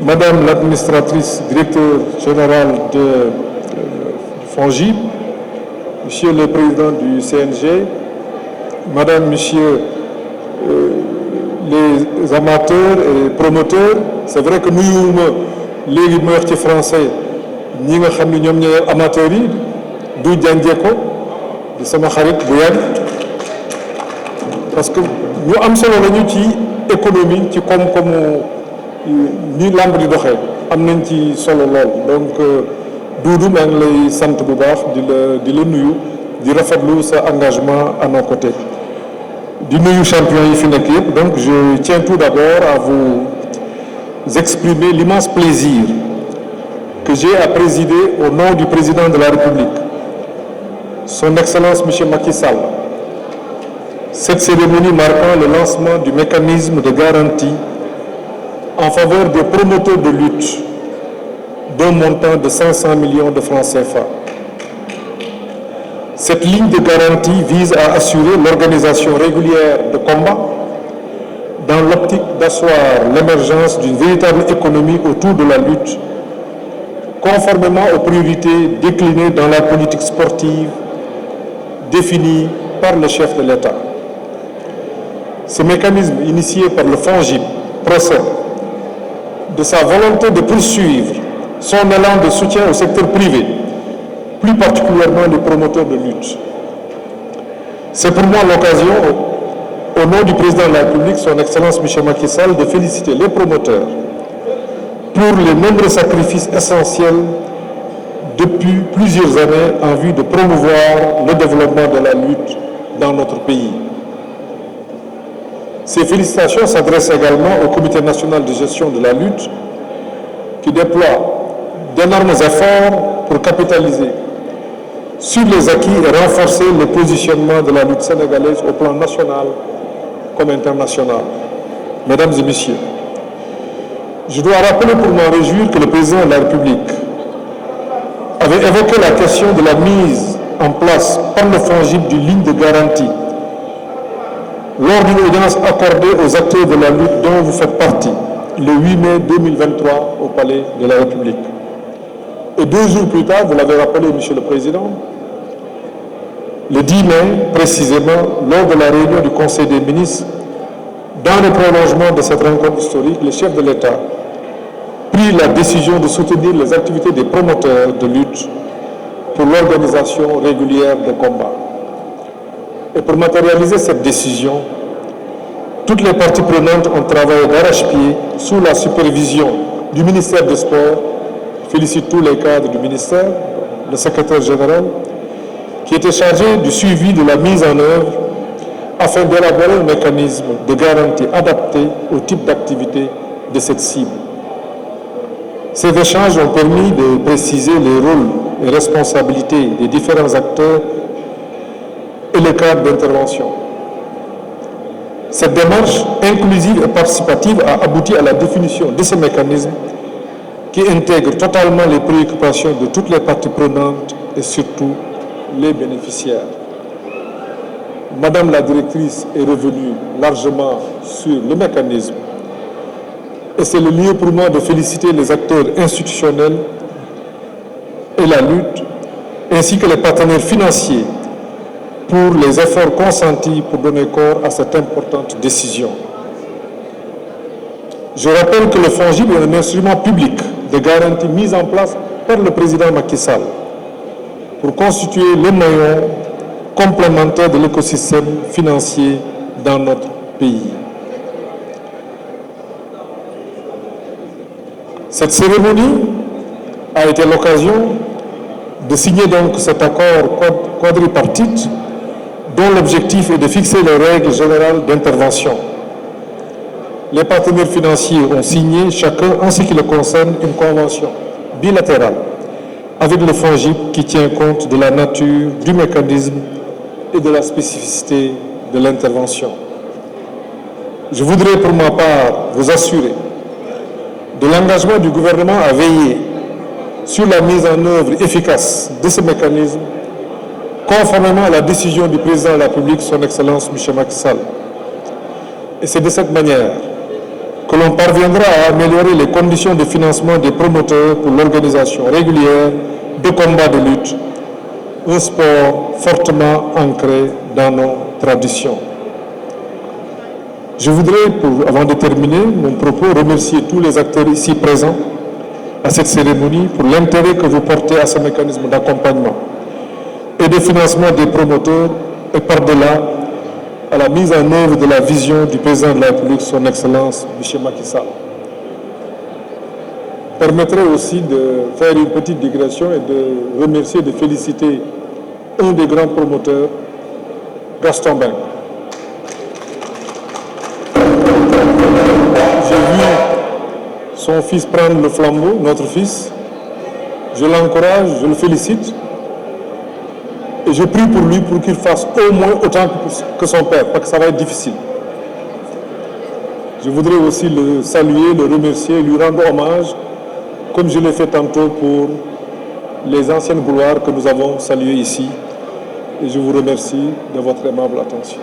Madame l'administratrice directeur générale de FONGIP, Monsieur le président du CNG, Madame, Monsieur les amateurs et promoteurs, c'est vrai que nous, les meurtres français, nous sommes amateurs, nous sommes de sama xarit bu yàgg parce que ñu am solo lañu ci économie ci koom-koomu ni làmb di doxee am nañ ci solo lool donc Doudou maa ngi lay sant bu baax di la nuyu di rafetlu sa engagement à nos côtés di nuyu champion yi fi nekk yëpp. Donc je tiens tout d'abord à vous exprimer l'immense plaisir que j'ai à présider au nom du président de la République, Son Excellence M. Macky Sall, cette cérémonie marquant le lancement du mécanisme de garantie en faveur des promoteurs de lutte d'un montant de 500 millions de francs CFA. Cette ligne de garantie vise à assurer l'organisation régulière de combats dans l'optique d'asseoir l'émergence d'une véritable économie autour de la lutte, conformément aux priorités déclinées dans la politique sportive définie par le chef de l'État. Ce mécanisme initié par le FONGIP procède de sa volonté de poursuivre son élan de soutien au secteur privé, plus particulièrement les promoteurs de lutte. C'est pour moi l'occasion, au nom du président de la République, Son Excellence M. Macky Sall, de féliciter les promoteurs pour les nombreux sacrifices essentiels depuis plusieurs années en vue de promouvoir le développement de la lutte dans notre pays. Ces félicitations s'adressent également au Comité national de gestion de la lutte qui déploie d'énormes efforts pour capitaliser sur les acquis et renforcer le positionnement de la lutte sénégalaise au plan national comme international. Mesdames et messieurs, je dois rappeler pour m'en réjouir que le président de la République avait évoqué la question de la mise en place par le FONGIP d'une ligne de garantie lors d'une audience accordée aux acteurs de la lutte dont vous faites partie le 8 mai 2023 au Palais de la République. Et 2 jours plus tard, vous l'avez rappelé, Monsieur le Président, le 10 mai précisément, lors de la réunion du Conseil des ministres, dans le prolongement de cette rencontre historique, le chef de l'État prit la décision de soutenir les activités des promoteurs de lutte pour l'organisation régulière des combats. Et pour matérialiser cette décision, toutes les parties prenantes ont travaillé d'arrache-pied sous la supervision du ministère des Sports. Je félicite tous les cadres du ministère, le secrétaire général, qui était chargé du suivi de la mise en œuvre afin d'élaborer un mécanisme de garantie adapté au type d'activité de cette cible. Ces échanges ont permis de préciser les rôles et responsabilités des différents acteurs et le cadre d'intervention. Cette démarche inclusive et participative a abouti à la définition de ce mécanisme qui intègre totalement les préoccupations de toutes les parties prenantes et surtout les bénéficiaires. Madame la directrice est revenue largement sur le mécanisme et c'est le lieu pour moi de féliciter les acteurs institutionnels et la lutte, ainsi que les partenaires financiers pour les efforts consentis pour donner corps à cette importante décision. Je rappelle que le FONGIP est un instrument public de garantie mis en place par le président Macky Sall pour constituer le maillon complémentaire de l'écosystème financier dans notre pays. Cette cérémonie a été l'occasion de signer donc cet accord quadripartite dont l'objectif est de fixer les règles générales d'intervention. Les partenaires financiers ont signé chacun, en ce qui le concerne, une convention bilatérale avec le FONGIP qui tient compte de la nature du mécanisme et de la spécificité de l'intervention. Je voudrais pour ma part vous assurer de l'engagement du gouvernement à veiller sur la mise en œuvre efficace de ce mécanisme conformément à la décision du président de la République, Son Excellence M. Macky Sall. Et c'est de cette manière que l'on parviendra à améliorer les conditions de financement des promoteurs pour l'organisation régulière de combats de lutte, un sport fortement ancré dans nos traditions. Je voudrais, avant de terminer mon propos, remercier tous les acteurs ici présents à cette cérémonie pour l'intérêt que vous portez à ce mécanisme d'accompagnement et de financement des promoteurs et par-delà à la mise en œuvre de la vision du président de la République, son Excellence M. Macky Sall. Permettrait aussi de faire une petite digression et de remercier, de féliciter un des grands promoteurs, Gaston Mbengue. J'ai vu son fils prendre le flambeau, notre fils. Je l'encourage, je le félicite. Et je prie pour lui pour qu'il fasse au moins autant que son père, parce que ça va être difficile. Je voudrais aussi le saluer, le remercier, lui rendre hommage, comme je l'ai fait tantôt pour les anciennes gloires que nous avons saluées ici. Et je vous remercie de votre aimable attention.